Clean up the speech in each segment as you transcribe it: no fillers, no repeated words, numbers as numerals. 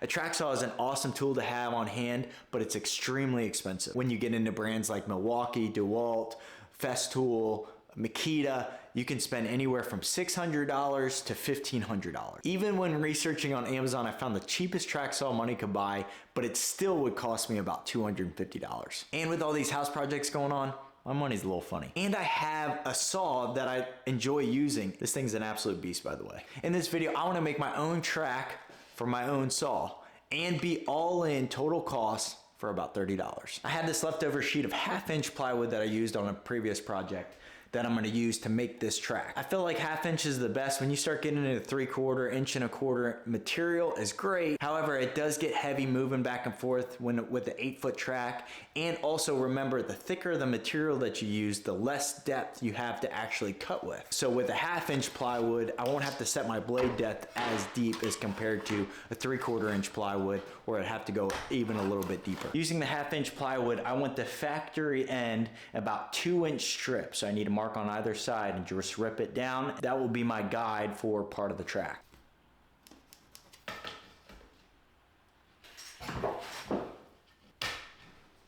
A track saw is an awesome tool to have on hand, but it's extremely expensive. When you get into brands like Milwaukee, DeWalt, Festool, Makita, you can spend anywhere from $600 to $1,500. Even when researching on Amazon, I found the cheapest track saw money could buy, but it still would cost me about $250. And with all these house projects going on, my money's a little funny. And I have a saw that I enjoy using. This thing's an absolute beast, by the way. In this video, I wanna make my own track for my own saw and be all in total cost for about $30. I had this leftover sheet of 1/2-inch plywood that I used on a previous project that I'm gonna use to make this track. I feel like 1/2 inch is the best. When you start getting into 3/4, 1.25 inch material is great. However, it does get heavy moving back and forth with the 8-foot track. And also remember, the thicker the material that you use, the less depth you have to actually cut with. So with a 1/2 inch plywood, I won't have to set my blade depth as deep as compared to a 3/4 inch plywood, where I'd have to go even a little bit deeper. Using the 1/2 inch plywood, I went the factory end about 2-inch strips. So I need to mark on either side and just rip it down. That will be my guide for part of the track.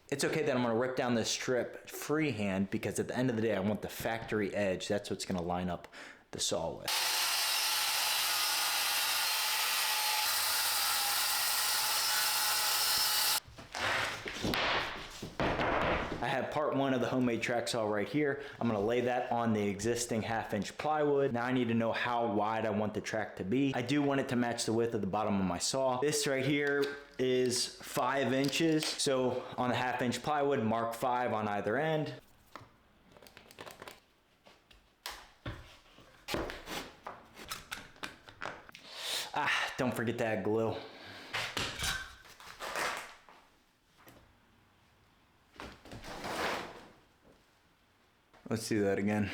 It's okay that I'm gonna rip down this strip freehand, because at the end of the day, I want the factory edge. That's what's gonna line up the saw with. I have part 1 of the homemade track saw right here. I'm gonna lay that on the existing 1/2 inch plywood. Now I need to know how wide I want the track to be. I do want it to match the width of the bottom of my saw. This right here is 5 inches. So on the 1/2 inch plywood, mark 5 on either end. Don't forget to add glue. Let's do that again.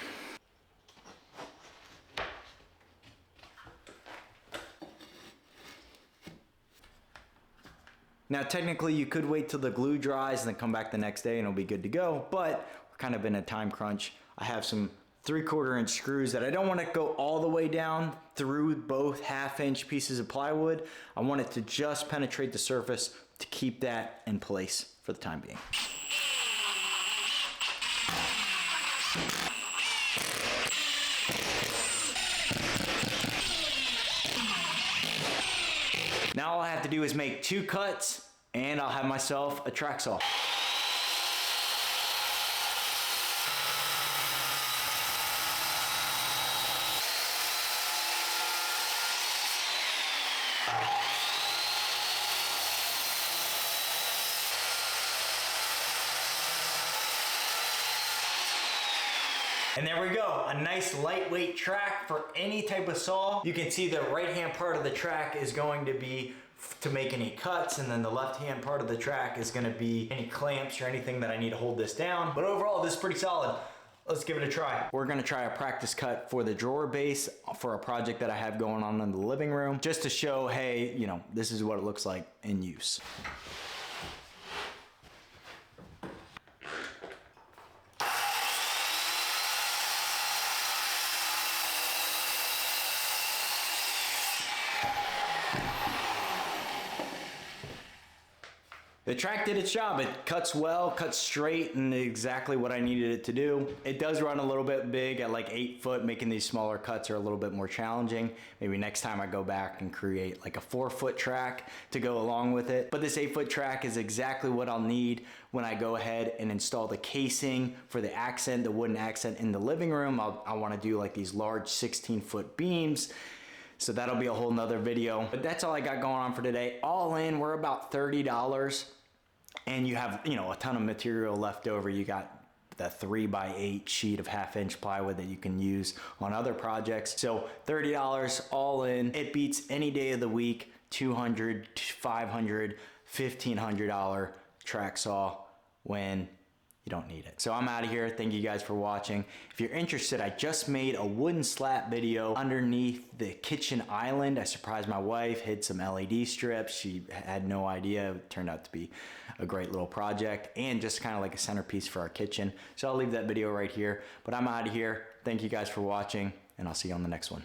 Now technically you could wait till the glue dries and then come back the next day and it'll be good to go, but we're kind of in a time crunch. I have some 3/4 inch screws that I don't want to go all the way down through both 1/2 inch pieces of plywood. I want it to just penetrate the surface to keep that in place for the time being. Now all I have to do is make 2 cuts and I'll have myself a track saw. And there we go, a nice lightweight track for any type of saw. You can see the right-hand part of the track is going to be to make any cuts, and then the left-hand part of the track is gonna be any clamps or anything that I need to hold this down. But overall, this is pretty solid. Let's give it a try. We're gonna try a practice cut for the drawer base for a project that I have going on in the living room, just to show, hey, you know, this is what it looks like in use. The track did its job. It cuts well, cuts straight, and exactly what I needed it to do. It does run a little bit big at like 8 foot, making these smaller cuts are a little bit more challenging. Maybe next time I go back and create like a 4-foot track to go along with it. But this 8-foot track is exactly what I'll need when I go ahead and install the casing for the accent, the wooden accent in the living room. I wanna do like these large 16-foot beams. So that'll be a whole nother video. But that's all I got going on for today. All in, we're about $30. And you have, you know, a ton of material left over. You got the 3x8 sheet of 1/2 inch plywood that you can use on other projects. So $30 all in. It beats any day of the week. $200, $500, $1,500 track saw when you don't need it. So I'm out of here. Thank you guys for watching. If you're interested, I just made a wooden slat video underneath the kitchen island. I surprised my wife, hid some LED strips. She had no idea. It turned out to be a great little project and just kind of like a centerpiece for our kitchen. So I'll leave that video right here, but I'm out of here. Thank you guys for watching, and I'll see you on the next one.